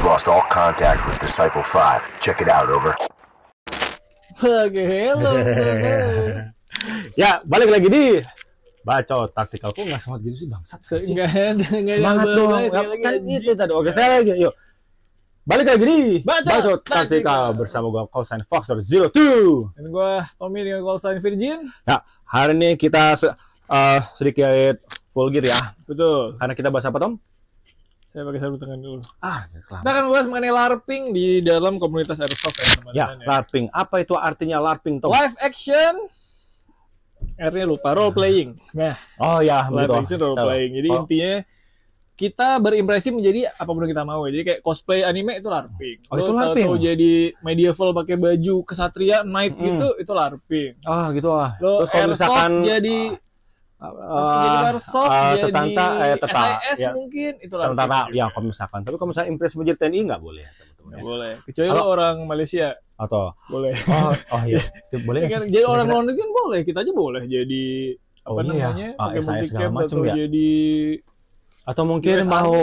lost all contact with Disciple 5. Check it out, over. Oke, hello. Ya, balik lagi di Bacot Taktikal. Kok nggak semangat gitu sih, bangsat? Enggak ada Semangat dong. Kan itu tadi. Oke, saya lagi. Yuk. Balik lagi di Bacot Taktikal bersama gua callsign Fox02. Dan gua Tommy dengan callsign Virgin. Ya, hari ini kita sedikit vulgar ya. Betul. Karena kita bahas apa, Tom? Saya pakai sarung tangan dulu. Kita akan bahas mengenai LARPing di dalam komunitas Airsoft ya, teman-teman. Ya, LARPing. Apa itu artinya LARPing, Tom? Live action. R-nya lupa, role playing. Nah, oh ya, live betul. action role playing. Jadi intinya kita berimpresi menjadi apapun yang kita mau. Jadi kayak cosplay anime itu LARPing. Oh, itu LARPing. Atau jadi medieval pakai baju kesatria knight gitu, itu LARPing. Gitu ah. Terus kalau misalkan jadi Airsoft, jadi SIS ya. Mungkin itu tentara ya kalau misalkan. Tapi kalau misalnya impresi menjadi TNI nggak boleh, teman-teman. Nggak boleh. Kecuali lo orang Malaysia. Atau boleh. Oh iya. Boleh kan, jadi orang luar negeri kan boleh. Kita aja boleh jadi apa namanya? Pakai multicam atau ya? jadi atau mungkin mau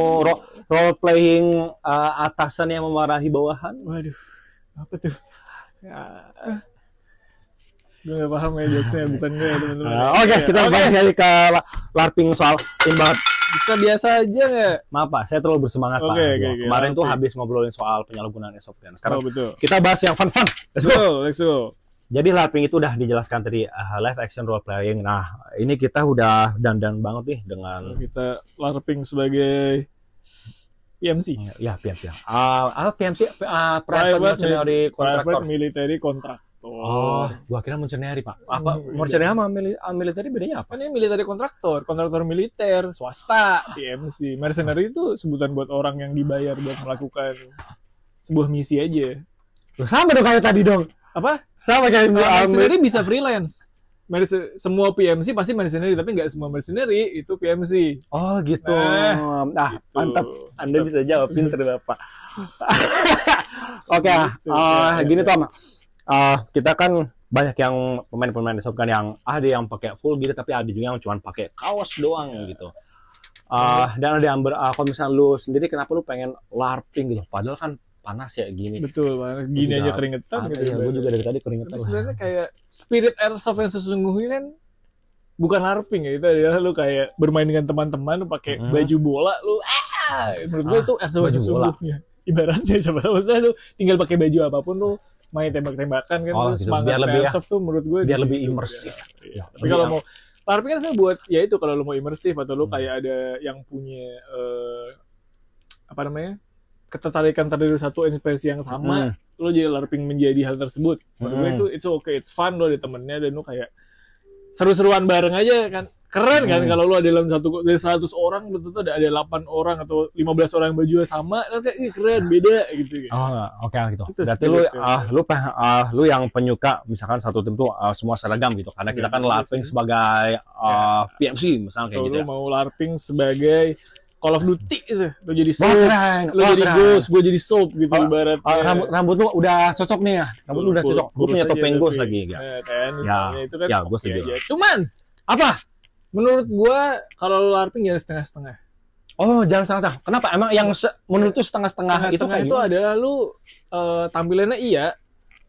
role playing atasan yang memarahi bawahan. Waduh. Apa tuh? Gue gak paham ya jokesnya, bukan gue ya teman-teman. Oke, kita balik lagi ke LARPing soal timbangan. Bisa biasa aja nggak? Maaf Pak, saya terlalu bersemangat Pak. Kemarin tuh habis ngobrolin soal penyalahgunaan airsoft kan. Sekarang kita bahas yang fun-fun. Let's go. Jadi LARPing itu udah dijelaskan tadi live action role playing. Nah, ini kita udah dandan banget nih dengan kita LARPing sebagai PMC. Ya, PMC. Apa PMC? Private Military Contractor. Gua kira mercenary Pak. Apa mercenary sama military bedanya apa? Ini military kontraktor militer, swasta, PMC. Mercenary itu sebutan buat orang yang dibayar buat melakukan sebuah misi aja. Sama dong kayak tadi dong. Apa? Sama kayak mercenary bisa freelance. Semua PMC pasti mercenary, tapi nggak semua mercenary itu PMC. Oh gitu. Gitu. Mantap. Anda bisa jawab, pinter Bapak. Oke, gini Tom. Kita kan banyak yang pemain-pemain airsoft kan yang ada yang pakai full gitu, tapi ada juga yang cuma pakai kaos doang gitu. Dan ada yang kalau misalnya lu sendiri kenapa lu pengen LARPing gitu? Padahal kan panas ya gini. Betul, panas. Gini aja keringetan gitu. Ya, gue juga dari tadi keringetan. Sebenarnya kayak spirit airsoft yang sesungguhnya kan bukan LARPing ya, itu adalah lu kayak bermain dengan teman-teman, lu pakai baju bola, lu menurut gue itu airsoft sesungguhnya. Ibaratnya siapa tahu maksudnya lu tinggal pakai baju apapun lu main tembak-tembakan kan, gitu. Semangat airsoft tuh menurut gue biar lebih imersif. Ya. Tapi kalau mau LARPing kan sebenarnya buat ya itu, kalau lu mau imersif atau lu kayak ada yang punya apa namanya, ketertarikan terhadap satu inspirasi yang sama, lu jadi LARPing menjadi hal tersebut. Menurut gue itu it's okay, it's fun, lu ada temennya dan lu kayak seru-seruan bareng aja kan. Keren kan kalau lu ada dalam dari 100 orang betul-betul ada 8 orang atau 15 orang baju sama, kan kayak keren, beda gitu. Oke gitu. Berarti lu yang penyuka misalkan satu tim tuh semua seragam gitu. Karena kita kan LARPing sebagai PMC misalnya kayak gitu. Lu mau LARPing sebagai Call of Duty gitu. Lu jadi Soap, lu jadi Ghost, gue jadi Soap gitu ibaratnya. Rambut lu udah cocok nih ya. Rambut lu udah cocok. Gue punya topeng Ghost lagi ya. Itu kan. Ya, gue setuju. Cuman apa? Menurut gua kalau lu LARPing jangan setengah-setengah. Oh, jangan setengah-setengah. Kenapa? Emang yang menurut tuh setengah-setengah itu adalah lu tampilannya iya,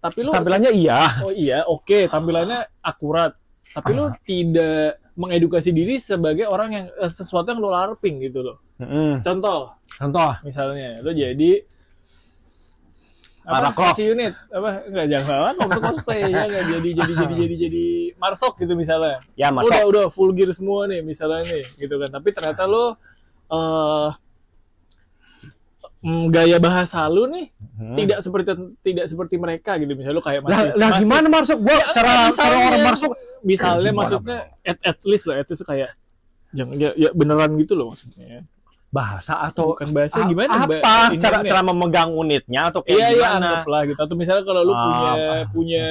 tapi lu tampilannya iya. Oh iya, oke, tampilannya akurat. Tapi lu tidak mengedukasi diri sebagai orang yang sesuatu yang lu LARPing gitu loh. Contoh misalnya lu jadi unit enggak, jangan untuk cosplay ya, enggak jadi marsok gitu misalnya. Ya, marsok. Udah full gear semua nih misalnya nih gitu kan. Tapi ternyata lo gaya bahasa lu nih tidak seperti mereka gitu. Misalnya lu kayak masih gimana marsok? Gua cara orang marsok misalnya maksudnya at least kayak jangan ya beneran gitu loh maksudnya. Bahasa atau bukan bahasa gimana? Apa cara memegang unitnya atau kayak gimana? Anggaplah gitu. Atau misalnya kalau lu punya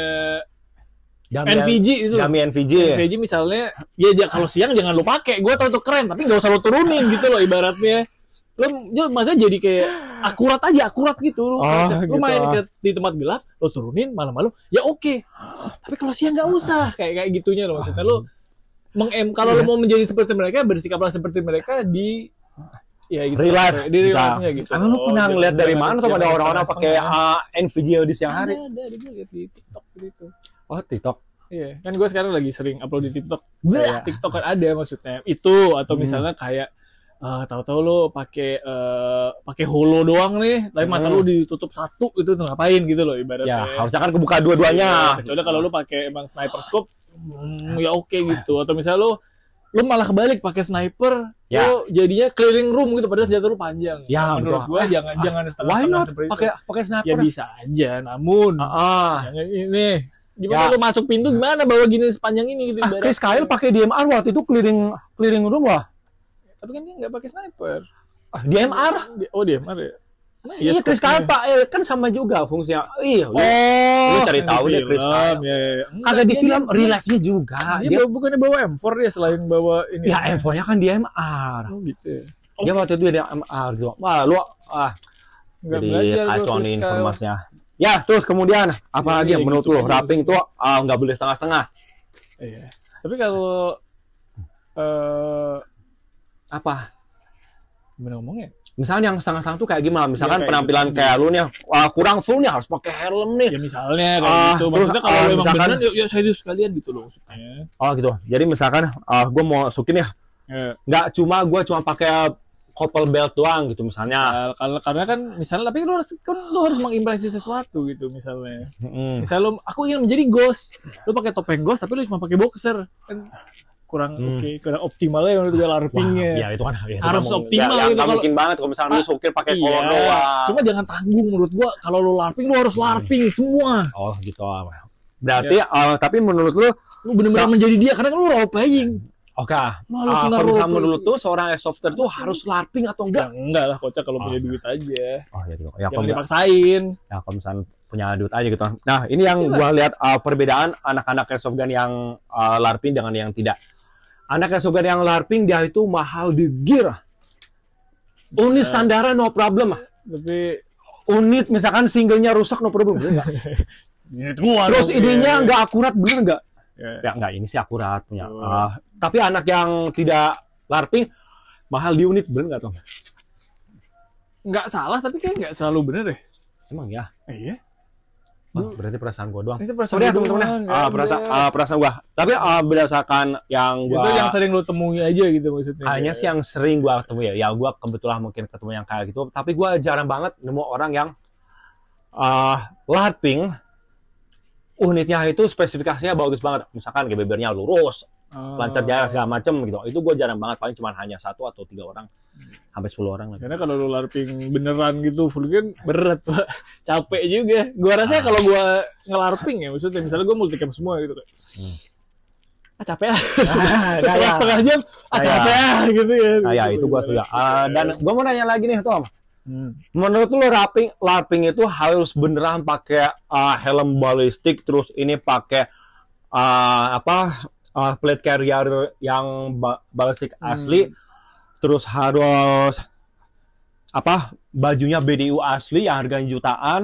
NVG itu. NVG misalnya, ya kalau siang jangan lu pakai. Gua tahu itu keren, tapi nggak usah lu turunin gitu loh ibaratnya. Lu maksudnya jadi kayak akurat gitu lu. Lu main di tempat gelap, lu turunin malam-malam, ya oke. Tapi kalau siang nggak usah kayak gitunya loh maksudnya lu kalau lu mau menjadi seperti mereka, bersikaplah seperti mereka di ya gitu. Real life. Di real life-nya gitu. Emang lu pernah ngeliat dari mana tuh pada orang-orang pakai setengah-setengah. NVIDIA di siang hari? Ada gue lihat di TikTok gitu. Oh, TikTok. Iya, kan gue sekarang lagi sering upload di TikTok. Bleh. Kayak TikTok kan ada maksudnya. Itu atau Hmm. misalnya kayak tahu-tahu lo pakai holo doang nih, tapi mata lo ditutup satu itu tuh ngapain gitu loh ibaratnya. Ya, harusnya kan kebuka dua-duanya. Kecuali kalau lo pakai emang sniper scope, ya oke gitu. Atau misalnya lo malah kebalik pakai sniper, Ya. lo jadinya clearing room gitu padahal senjata lo panjang. Ya, Menurut gue jangan Why setengah-setengah not seperti itu. pakai sniper? Ya bisa aja, namun jangan ini. Gimana Ya. lo masuk pintu gimana bawa gini sepanjang ini gitu ibaratnya. Chris Kyle pakai DMR waktu itu clearing room lah. Tapi kan dia nggak pakai sniper. DMR? Oh DMR ya. Nah, Iya, Chris Kyle scope-nya. kan sama juga fungsinya. Iya, Oh, lu cari tahu deh Chris Kyle. Ya. Kagak di film real life-nya juga. Dia bukannya bawa M4 dia selain bawa ini. Ya M4-nya kan DMR. Oh gitu ya. Dia waktu itu DMR gitu. Wah, lu Nggak jadi belajar gua kacau nih Chris Kyle. informasinya. Ya, terus kemudian apa lagi yang menurut gitu lu kan rapping tuh nggak boleh setengah-setengah? Iya. Tapi kalau Apa? gimana ngomongnya? Misalnya yang setengah-setengah tuh kayak gimana? Misalkan Ya, kayak penampilan gitu. kayak lu nih, kurang full nih harus pakai helm nih. Ya misalnya kayak gitu. terus, Maksudnya kalau emang misalkan- beneran yuk serius sekalian gitu loh maksudnya. Oh gitu. Jadi misalkan gue mau masukin ya, Ya. nggak gue cuma pakai couple belt doang gitu misalnya. Karena kan misalnya tapi lu harus mengimpresi sesuatu gitu misalnya. Mm-mm. Misalnya aku ingin menjadi ghost, lu pakai topeng ghost tapi lu cuma pakai boxer kan kurang kurang optimal ya menurut gue larpingnya. Ya itu kan ya, itu Harus kan optimal ya, gitu nggak kalau- mungkin banget kalau misalnya lu sukir pakai Iya. kolor doang. Cuma jangan tanggung menurut gua kalau lu larping lu harus larping semua. Oh gitu. Berarti tapi menurut lu Lu benar-benar menjadi dia karena kan lu role playing. oke, Lu harus nggak kalau role menurut play. lu seorang softer tuh harus larping atau enggak? Ya enggak lah kocak kalau punya duit aja. Oh ya gitu. Ya Jangan kalau dipaksain. kalau misalnya punya duit aja gitu. Nah ini yang gua lihat perbedaan anak-anak airsoft gun yang larping dengan yang tidak. Anak airsoft gun yang larping dia itu mahal di gear. Unit standarnya no problem. Tapi Unit misalkan singlenya rusak no problem. Bener nggak? ini gua Terus dong, idenya ya. nggak akurat bener nggak? Ya. Ya nggak, ini sih akurat punya. Oh. Tapi anak yang tidak larping mahal di unit bener nggak Tom? Nggak salah tapi kayak nggak selalu bener deh. Emang ya? Iya. Berarti perasaan gua doang. Itu perasaan Sorry ya gua teman-teman doang, ya. nggak ada. Perasaan gua. Tapi berdasarkan yang gua Itu yang sering lu temui aja gitu maksudnya. hanya sih yang sering gua ketemu ya. Ya gua kebetulan mungkin ketemu yang kayak gitu. Tapi gua jarang banget nemu orang yang larping unitnya itu spesifikasinya bagus banget. Misalkan GBB-nya lurus, lancar jaya segala macem gitu. Itu gue jarang banget, paling cuma hanya 1 atau 3 orang sampai 10 orang lagi. Karena kalau lu larping beneran gitu full kan berat Pak. Capek juga. Gua rasa kalau gua ngelarping ya maksudnya misalnya gua multicam semua gitu kan. Capek ah. Setelah setengah jam capek ah gitu ya. Nah, ya itu gue setuju. Dan gue mau nanya lagi nih Tom. Menurut lu larping itu harus beneran pakai helm balistik, terus ini pakai plate carrier yang balistik asli, terus harus bajunya BDU asli yang harganya jutaan,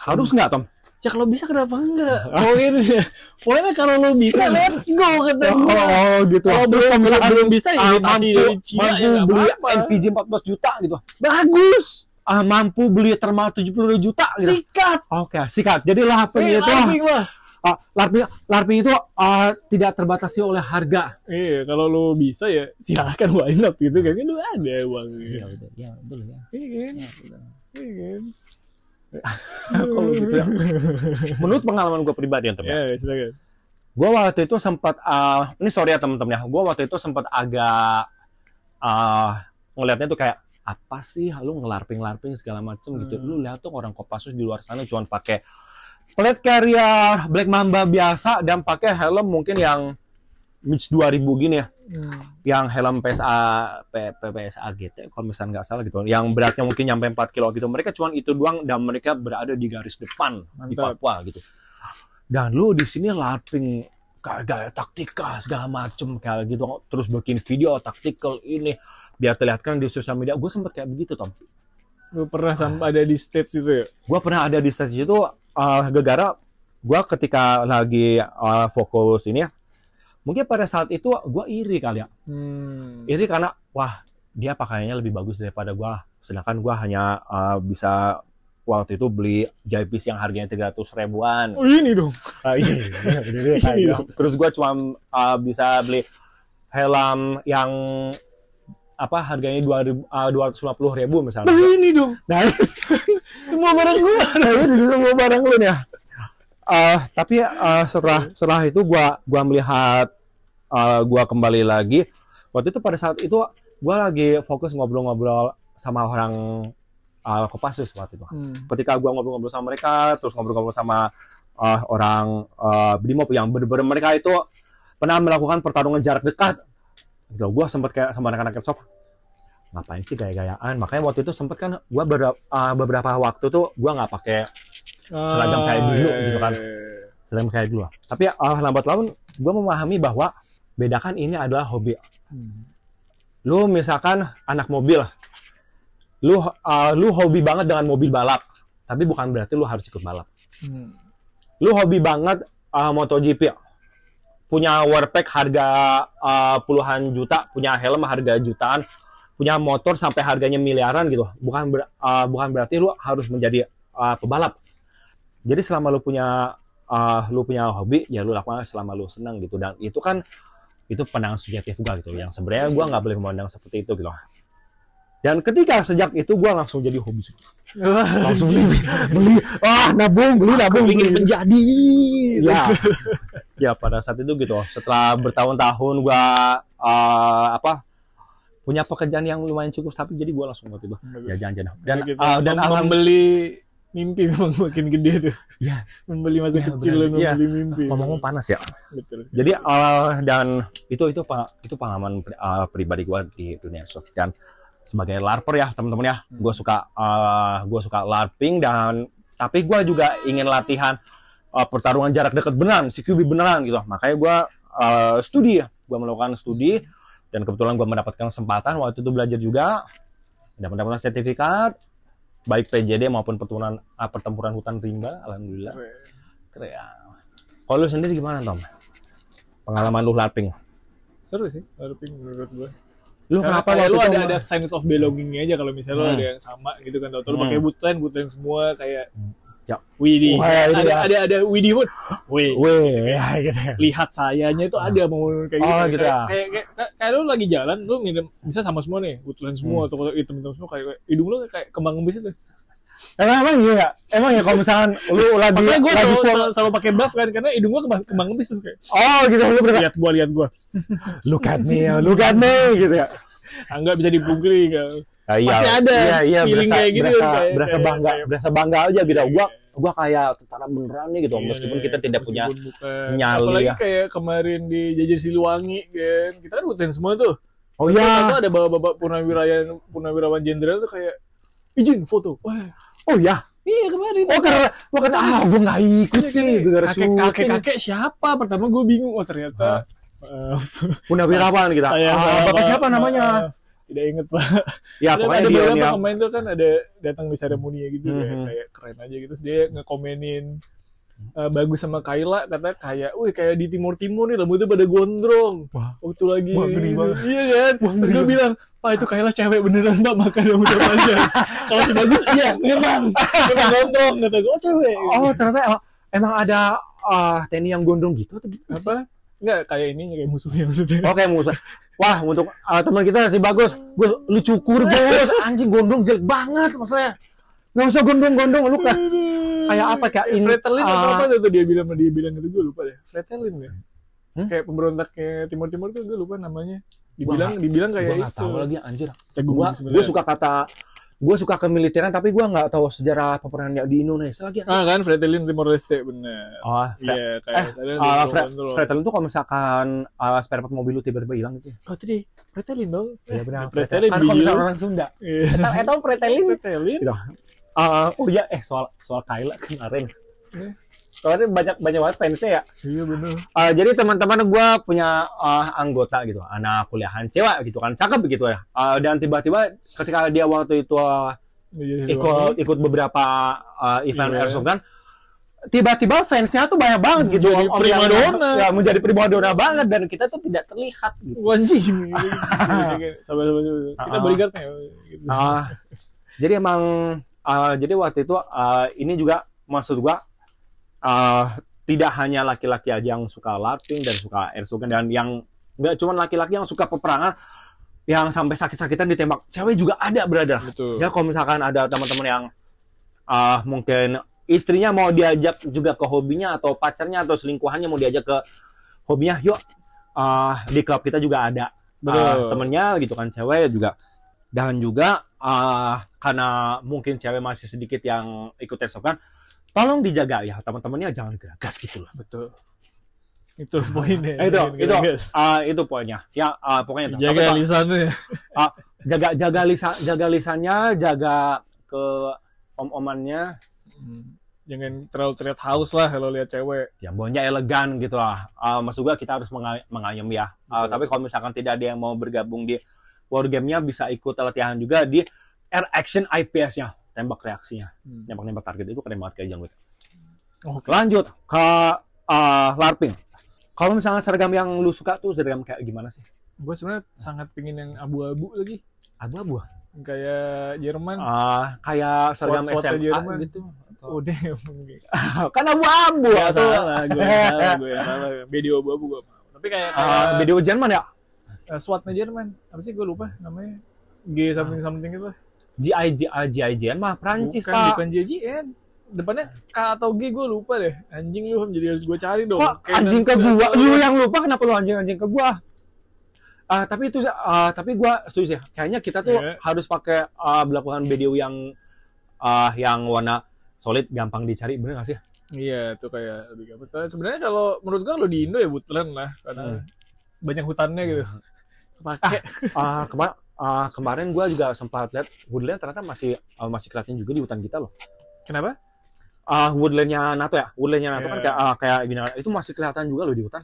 harus nggak Tom? Ya kalau bisa kenapa enggak? Poinnya kalau lu bisa let's go kata gua. Oh gitu. Kalau Terus kalau misalkan belum bisa ya imitasi dari Cina ya nggak beli apa-apa. NVG 14 juta gitu. Bagus. Mampu beli thermal 72 juta gitu. Sikat. Oke, sikat. Jadi larping itu Larping lah. larping itu tidak terbatasi oleh harga. Iya, kalau lu bisa ya silakan why not gitu kan. Lu ada uang. Iya betul ya. Iya kan? Iya kan? Kalau gitu ya. Menurut pengalaman gue pribadi ya, Tom. Ya, silakan. Gue waktu itu sempat ini sorry ya teman-teman ya. Gue waktu itu sempat agak ngelihatnya tuh kayak apa sih lu ngelarping segala macem gitu. Lu lihat tuh orang Kopassus di luar sana cuma pakai plate carrier Black Mamba biasa dan pakai helm mungkin yang Mitch 2000 gini ya. Yang helm PSA GT kalau misalnya nggak salah gitu. Yang beratnya mungkin nyampe 4 kilo gitu. Mereka cuma itu doang dan mereka berada di garis depan di Papua gitu. Dan lu di sini larping kayak gaya taktika segala macem kayak gitu, terus bikin video taktikal ini biar terlihatkan di sosial media. Gue sempet kayak begitu Tom. Lu pernah sampai ada di stage itu ya? Gue pernah ada di stage itu gara-gara gue ketika lagi fokus ini ya, mungkin pada saat itu gue iri kali ya. Iri karena wah dia pakaiannya lebih bagus daripada gue, sedangkan gue hanya bisa waktu itu beli jahit yang harganya 300 ribuan. Oh ini dong. Iya. Terus gue cuma bisa beli helm yang harganya 250.000 misalnya. Nah ini dong. Nah, Semua barang gue. semua barang lu ya. Tapi setelah itu gua melihat, gua kembali lagi. Waktu itu pada saat itu gua lagi fokus ngobrol-ngobrol sama orang Kopassus waktu itu. Ketika gua ngobrol-ngobrol sama mereka, terus ngobrol-ngobrol sama orang Brimob yang bener-bener mereka itu pernah melakukan pertarungan jarak dekat. Gitu. Gua sempat kayak sama anak-anak sofa. Ngapain sih gaya-gayaan? Makanya waktu itu sempet kan gua beberapa waktu tuh gua nggak pakai seragam kayak dulu gitu kan. Seragam kayak dulu. Tapi lambat laun gua memahami bahwa bedakan ini adalah hobi. Lu misalkan anak mobil, lu hobi banget dengan mobil balap, tapi bukan berarti lu harus ikut balap. Lu hobi banget MotoGP, punya warpack harga puluhan juta, punya helm harga jutaan, punya motor sampai harganya miliaran gitu. Bukan berarti lu harus menjadi pebalap. Jadi selama lu punya hobi, ya lu lakukan selama lu senang gitu. Dan itu kan itu pandangan subjektif gua gitu. Yang sebenarnya gua nggak boleh memandang seperti itu gitu. Dan ketika sejak itu gua langsung jadi hobi. Langsung beli nabung ingin menjadi. Ya pada saat itu gitu. Setelah bertahun-tahun gua punya pekerjaan yang lumayan cukup, tapi jadi gue langsung waktu itu ya jalan-jalan dan membeli mimpi memang makin gede tuh. Ya, membeli masa kecil dan membeli mimpi. Ngomong panas ya. Betul. Jadi dan itu pengalaman pribadi gue di dunia airsoft. Dan sebagai larper ya teman-teman ya, gue suka larping, dan tapi gue juga ingin latihan pertarungan jarak dekat beneran, CQB beneran gitu. Makanya gue gue melakukan studi. Dan kebetulan gue mendapatkan kesempatan waktu itu belajar juga, dan mendapatkan sertifikat, baik PJD maupun pertempuran hutan rimba, alhamdulillah. Keren. Kalau lu sendiri gimana, Tom? Pengalaman lu larping? Seru sih, larping menurut gue. Lu kenapa lu ada sense of belonging aja kalau misalnya lu ada yang sama gitu kan, lu pakai bootline semua kayak Widih, ada Widih pun, ya, gitu. Lihat sayanya itu ada mau kayak gitu, gitu ya. Kayak lu lagi jalan, lu bisa sama semua nih, bootline semua, atau hitam-hitam semua, kayak hidung lu kayak kembang embis itu. Emang ya kalau misalkan lu lagi selalu pakai buff kan, karena hidung gua kembang embis tuh kayak. Gitu, lu lihat gua. Look at me gitu ya. Enggak bisa dipungkiri kan. Pasti ada feeling kayak gitu, berasa bangga aja gitu. Gua kayak tentara beneran nih gitu, meskipun kita tidak punya nyali. Apalagi kayak kemarin di Jajar Siliwangi kan, kita kan bootline semua tuh. Oh iya. Itu ada bapak-bapak purnawirawan jenderal tuh kayak izin foto. Oh ya. Iya kemarin. Karena gue nggak ikut sih. Kakek siapa? Pertama gue bingung. Ternyata purnawirawan gitu. Bapak siapa namanya? Tidak inget Pak. Ya pokoknya ada beberapa pemain tuh kan ada datang di seremoni gitu, kayak keren aja gitu. Terus dia ngekomenin bagus sama Kayla, kata kayak di Timur nih rambutnya pada gondrong. Waktu lagi iya kan. Terus gue bilang, Pak itu Kayla cewek beneran Pak, makan rambutnya panjang. Kalau si bagus iya memang gondrong, kata gue cewek. Ternyata emang ada TNI yang gondrong gitu atau gitu? Apa? Enggak, kayak ini, kayak musuhnya maksudnya. Oke, musuh. Wah, untuk teman kita si Bagus, lu cukur Bos, anjing gondrong jelek banget maksudnya. Enggak usah gondrong-gondrong lu kan. Kayak apa kayak ini? Fretelin atau apa tuh dia bilang gitu, gue lupa deh. Fretelin ya. Kayak pemberontaknya Timur tuh gue lupa namanya. Dibilang kayak itu. Gua enggak tahu lagi anjir. Gue suka kemiliteran, tapi gue nggak tahu sejarah peperangan di Indonesia lagi. Kan Fretilin Timor Leste bener. Iya kayak Fretilin tuh kalau misalkan spare part mobil lu tiba-tiba hilang gitu. Tadi Fretilin dong. Iya benar. Fretilin kan kalau misalkan orang Sunda. Tahu Fretilin. Gitu. Soal Kayla kemarin. Soalnya banyak banget fansnya ya. Iya benar. Jadi teman-teman gue punya anggota gitu, anak kuliahan cewek gitu kan, cakep gitu ya. Dan tiba-tiba ketika dia waktu itu ikut beberapa event airsoft kan, tiba-tiba fansnya tuh banyak banget gitu. Menjadi Om-om primadona. ya, menjadi primadona banget dan kita tuh tidak terlihat gitu. Anjing. Sabar. Kita bodyguardnya. Gitu. Jadi emang jadi waktu itu ini juga maksud gua tidak hanya laki-laki aja yang suka LARPing dan suka airsoft dan yang nggak cuma laki-laki yang suka peperangan yang sampai sakit-sakitan ditembak, cewek juga ada, brother. Betul. Ya kalau misalkan ada teman-teman yang mungkin istrinya mau diajak juga ke hobinya atau pacarnya atau selingkuhannya mau diajak ke hobinya, yuk di klub kita juga ada temennya gitu kan, cewek juga. Dan juga karena mungkin cewek masih sedikit yang ikut airsoft kan, tolong dijaga ya teman-temannya, jangan geragas gitu loh. Betul. Itu poinnya. Itu poinnya. Ya pokoknya jaga lisannya. jaga lisannya, jaga ke om-omannya. Jangan terlalu terlihat haus lah kalau lihat cewek. Ya, bawanya elegan gitu lah. Maksud gua kita harus mengayom ya. Tapi kalau misalkan tidak ada yang mau bergabung di wargame-nya, bisa ikut latihan juga di air action IPS-nya, tembak reaksinya. Nembak-nembak target itu keren banget kayak John Wick. Lanjut ke LARPing. Kalau misalnya seragam yang lu suka tuh seragam kayak gimana sih? Gue sebenarnya sangat pingin yang abu-abu lagi. Abu-abu? Kayak Jerman. Kayak seragam SMA Jerman gitu. Udah. Kan abu-abu. Gak salah, gue yang salah. Video abu-abu gue mau. Tapi kayak video Jerman ya? SWAT-nya Jerman. Apa sih gue lupa namanya. G something gitu lah. GIJN mah Prancis, Pak. Bukan JJN. Depannya K atau G gue lupa deh. Anjing lu, jadi harus gue cari dong. Kok anjing ke gua? Lu yang lupa, kenapa lu anjing ke gua? Tapi itu tapi gua setuju sih. Kayaknya kita tuh harus pakai melakukan video yang warna solid, gampang dicari, bener gak sih? Iya, itu kayak lebih gampang. Sebenarnya kalau menurut gua kalau di Indo ya Woodland lah, karena banyak hutannya gitu. Kepake. Kemarin gua juga sempat lihat Woodland ternyata masih kelihatan juga di hutan kita loh. Kenapa? Woodland-nya NATO ya. Woodland-nya NATO kan kayak gini. Itu masih kelihatan juga loh di hutan.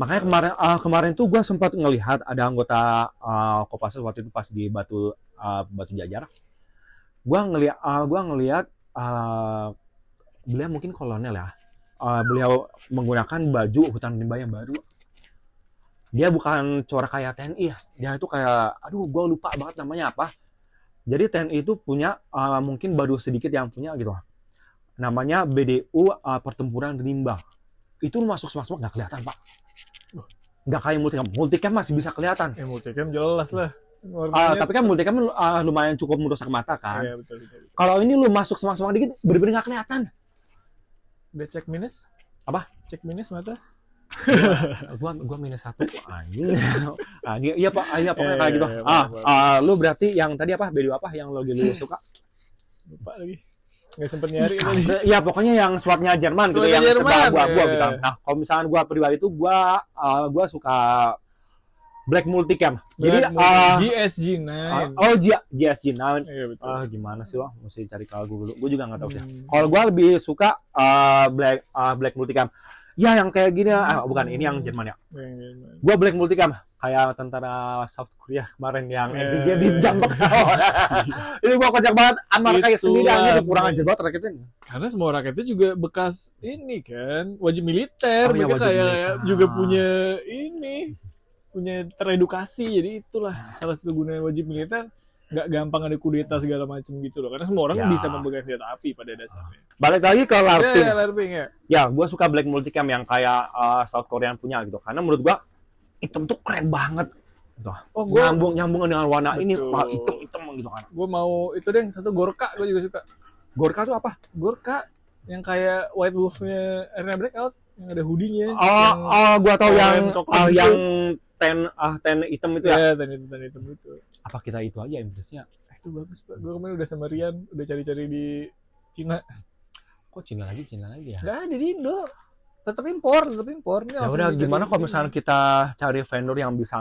Makanya kemarin tuh gue sempat ngelihat ada anggota Kopassus waktu itu pas di Batu Jajar. Gue ngelihat beliau mungkin kolonel ya. Beliau menggunakan baju hutan rimba yang baru. Dia bukan corak kayak TNI ya. Dia itu kayak, aduh gue lupa banget namanya apa. Jadi TNI itu punya mungkin baru sedikit yang punya gitu. Namanya BDU Pertempuran Rimba. Itu masuk nggak kelihatan, Pak. Nggak kayak multicam. Multicam masih bisa kelihatan. Multicam jelas lah. Tapi kan multicam lumayan cukup merusak mata kan. Iya, betul. Kalau ini lu masuk dikit, bener-bener nggak kelihatan. Udah cek minus? Apa? Cek minus mata? gua minus 1 anjing. Iya Pak, pokoknya kayak gitu. Lu berarti yang tadi apa? BDU apa yang lu suka? Lupa lagi. Nggak sempet nyari tadi. Iya, pokoknya yang SWAT-nya Jerman gitu, yang serba abu-abu gitu. Nah, kalau misalnya gua pribadi itu gua suka Black Multicam. Jadi GSG-9. GSG-9. Iya, betul. Gimana sih lo? Mesti cari ke Google dulu. Gua juga nggak tahu sih. Kalau gua lebih suka Black Multicam. Ya yang kayak gini, bukan ini yang Jerman ya. Gua Black Multicam kayak tentara South Korea kemarin yang NVJ ditembak. Ini gua kocak banget, Amar kayak sendiri aja kurang ajar banget raketnya. Karena semua raketnya juga bekas ini kan, wajib militer, mereka wajib kayak militer. juga punya teredukasi, jadi itulah salah satu gunanya wajib militer. Nggak gampang ada kudeta segala macam gitu loh, karena semua orang bisa memegang senjata api pada dasarnya. Balik lagi ke LARPing. LARPing ya. Ya, gue suka Black Multicam yang kayak South Korean punya gitu, karena menurut gue hitam tuh keren banget. Gitu. Nyambung dengan warna ini hitam gitu kan. Gue mau itu deh, satu Gorka gue juga suka. Gorka tuh apa? Gorka yang kayak White Wolf-nya Arena Breakout, yang ada hoodie-nya. Gue tahu yang ten hitam itu ya. Iya, ten hitam itu. Apa kita itu aja Inggrisnya? Itu bagus, Pak. Gue kemarin udah sama Rian, udah cari-cari di Cina. Kok Cina lagi ya? Nggak ada di Indo. Tetap impor. Ya udah, gimana kalau misalnya kita cari vendor yang bisa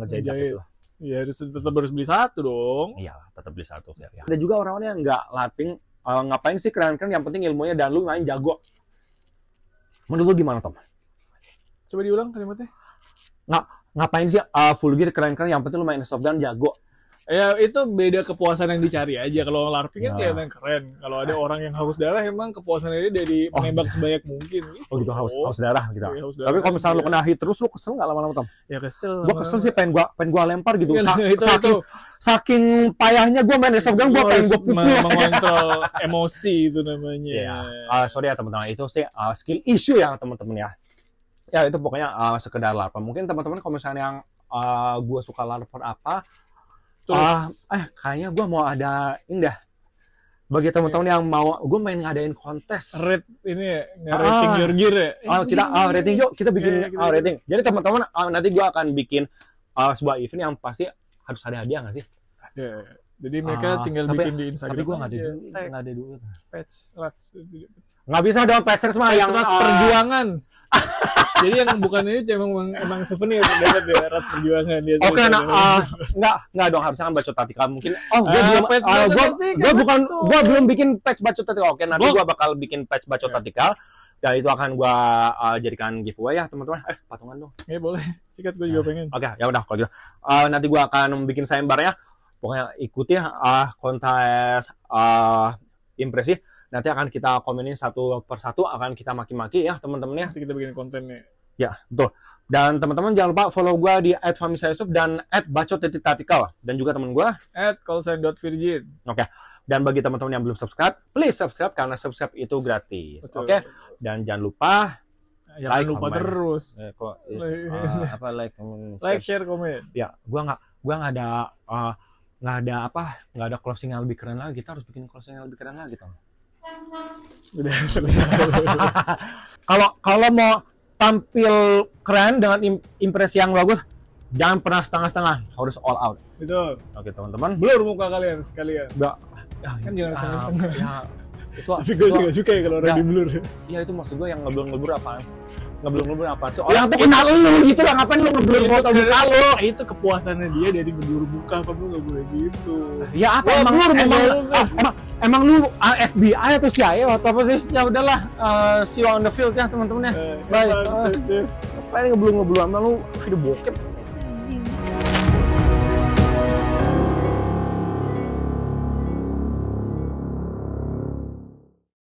ngejahit itu? Iya, tetap harus beli satu dong. Iya, tetap beli satu. Ya. Ada juga orang-orang yang nggak LARPing, ngapain sih keren-keren, yang penting ilmunya dan lu main jago. Menurut lu gimana, Tom? Coba diulang kalimatnya. Ngapain sih full gear keren-keren, yang penting lu main soft gun jago. Ya itu beda kepuasan yang dicari aja. Kalau LARPing kan Nah. kelihatan keren. Kalau ada orang yang haus darah emang kepuasannya dia dari menembak sebanyak mungkin gitu. Oh gitu, haus darah gitu. Iya, haus darah. Tapi kalau misalnya lu Iya. kena hit terus, lu kesel nggak lama-lama, Tom? Ya kesel. Gua kesel sih, pengen gua lempar gitu. Iya, itu. Saking payahnya gua main Airsoft Gun, gua pengen gua pukul. mengontrol emosi itu namanya. Iya. Sorry ya teman-teman, itu sih skill issue ya teman-teman ya. Ya itu pokoknya sekedar LARP. Mungkin teman-teman kalau misalnya yang gua suka LARP apa, kayaknya gua mau ada ini dah. Bagi teman-teman yang mau, gue main ngadain kontes. Rate ini ya, rating your gear ya. Kita rating yuk, kita bikin Iya, rating. Jadi teman-teman nanti gue akan bikin sebuah event yang pasti harus ada hadiah nggak sih? Ya, jadi mereka tinggal bikin di Instagram. Tapi gue nggak aja. ada duit. Patch, rats. Nggak bisa dong patchers mah yang rats perjuangan. Jadi yang bukan ini emang souvenir dapat ya rats perjuangan dia. Oke, nggak dong, harusnya kan bacot taktikal mungkin. Gue belum bikin patch bacot taktikal. Oke, nanti gue bakal bikin patch bacot taktikal. Dan itu akan gue jadikan giveaway ya teman-teman. Patungan dong. Ya boleh, sikat gue juga pengen. Oke, ya udah kalau gitu. Nanti gue akan bikin sayembarnya. Pokoknya ikuti kontes impresi. Nanti akan kita komenin satu persatu, akan kita maki-maki ya teman-teman ya. Nanti kita bikin kontennya. Ya, betul. Dan teman-teman jangan lupa follow gue di @fahmisayusuf dan @bacot.taktikal. Dan juga teman gue @callsign.virgin. Oke. Dan bagi teman-teman yang belum subscribe, please subscribe karena subscribe itu gratis. Oke. Dan jangan lupa jangan lupa comment. Terus. Like, share, komen. Ya, gua nggak ada closing yang lebih keren lagi. Kita harus bikin closing yang lebih keren lagi, Tom. Udah selesai. Kalau mau tampil keren dengan impresi yang bagus, jangan pernah setengah-setengah, harus all out. Betul. Oke, teman-teman. Blur muka kalian sekalian. Enggak. Kan jangan setengah-setengah. Ya, itu tapi gue juga suka ya kalau orang di blur. Iya, itu maksud gue yang ngeblur apaan? Ngeblur apaan? Orang tuh kenal lu gitu lah, ngapain lu ngeblur foto muka lu? Itu kepuasannya dia dari ngeblur muka, apa lu nggak boleh gitu. Ya apa emang lu FBI atau CIA atau apa sih? Ya udahlah, see you on the field ya teman-teman ya. Bye. Bye. Ngapain ngeblur sama lu video bokep?